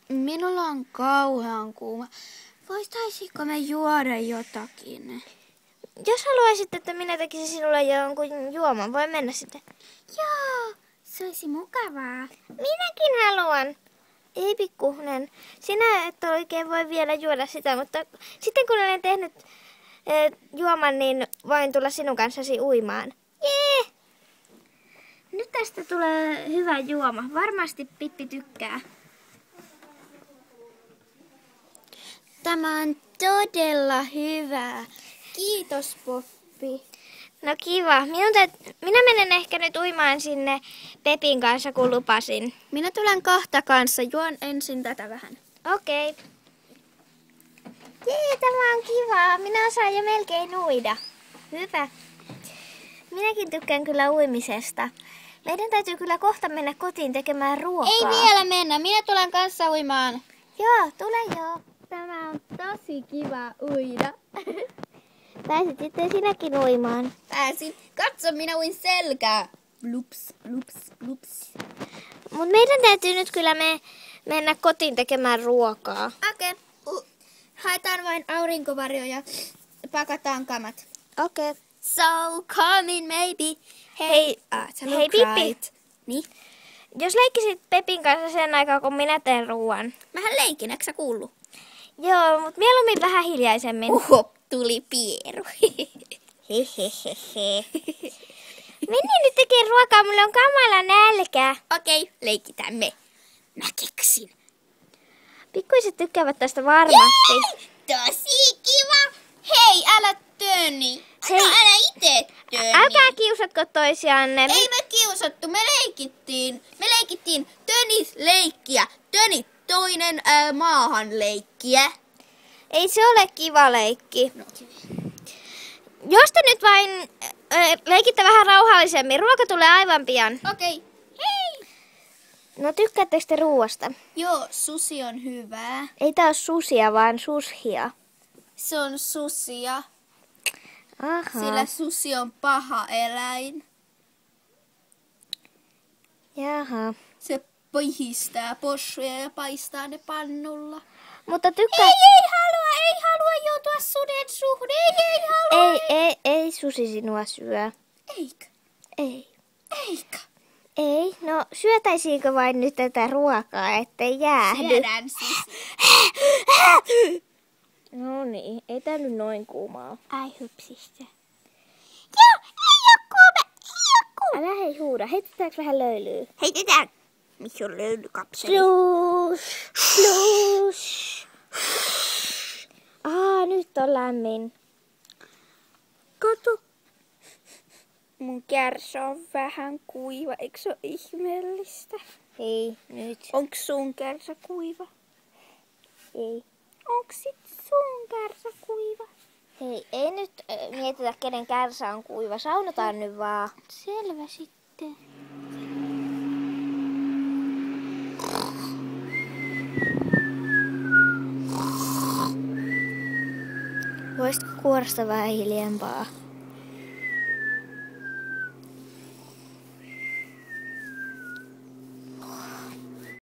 Minulla on kauhean kuuma. Voitaisiko me juoda jotakin? Jos haluaisit, että minä tekisin sinulle jonkun juoman, voi mennä sitten. Joo, se olisi mukavaa. Minäkin haluan. Ei pikkunen. Sinä et oikein voi vielä juoda sitä, mutta sitten kun olen tehnyt juoman, niin voin tulla sinun kanssasi uimaan. Jee! Nyt tästä tulee hyvä juoma. Varmasti Pippi tykkää. Tämä on todella hyvä. Kiitos, Poppi. No kiva. Minä menen ehkä nyt uimaan sinne Pepin kanssa, kun lupasin. Minä tulen kohta kanssa. Juon ensin tätä vähän. Okei. Jee, tämä on kivaa. Minä osaan jo melkein uida. Hyvä. Minäkin tykkään kyllä uimisesta. Meidän täytyy kyllä kohta mennä kotiin tekemään ruokaa. Ei vielä mennä. Minä tulen kanssa uimaan. Joo, tule joo. Tämä on tosi kiva uida. Pääsit sitten sinäkin uimaan. Pääsin. Katso, minä uin selkää. Blups, blups, blups. Mut meidän täytyy nyt kyllä mennä kotiin tekemään ruokaa. Okei. Haetaan vain aurinkovarjo ja pakataan kamat. Okei. So, come in maybe. Hei, hei Pippi. Niin? Jos leikkisit Pepin kanssa sen aikaa, kun minä teen ruoan. Mähän leikin, eikö sä kuullut? Joo, mutta mieluummin vähän hiljaisemmin. Tuli pieru. Hehehehe. Mennään nyt tekemään ruokaa, mulla on kamala nälkä. Okei, leikitään me. Mä keksin. Pikkuiset tykkäävät tästä varmasti. Jee! Tosi kiva. Hei, älä töni. Hei. No älä ite töni. Älkää kiusatko toisianne. Ei me kiusattu, me leikittiin tönisleikkiä. Tönit toinen maahan leikkiä. Ei se ole kiva leikki. No. Jos te nyt vain leikitte vähän rauhallisemmin, ruoka tulee aivan pian. Okei. Hei! No tykkäättekö te ruuasta? Joo, susi on hyvää. Ei tää ole susia, vaan sushia. Se on susia, Aha. sillä susi on paha eläin. Jaha. Se pihistää possuja ja paistaa ne pannulla. Mutta tykkää... Ei halua joutua suden suhun. Ei halua. Ei susi sinua syö. Eikö? Ei. Eikö? Ei, no syötäisiinkö vain nyt tätä ruokaa, ettei jäähdy? Syödään susi. No niin, ei tää nyt noin kuumaa. Ai hypsistä. Joo, ei oo kuuma. Älä hei huuda, heitetäänkö vähän löylyä? Heitetään. Missä on löylykapseli? Slush. Nyt on lämmin. Kato. Mun kärsä on vähän kuiva, eikö se ole ihmeellistä? Ei, nyt. Onks sun kärsä kuiva? Ei. Onks sit sun kärsä kuiva? Hei, ei nyt mietitä, kenen kärsä on kuiva. Saunotaan nyt vaan. Selvä sitten. Voisitko kuorasta vähän hiljempaa?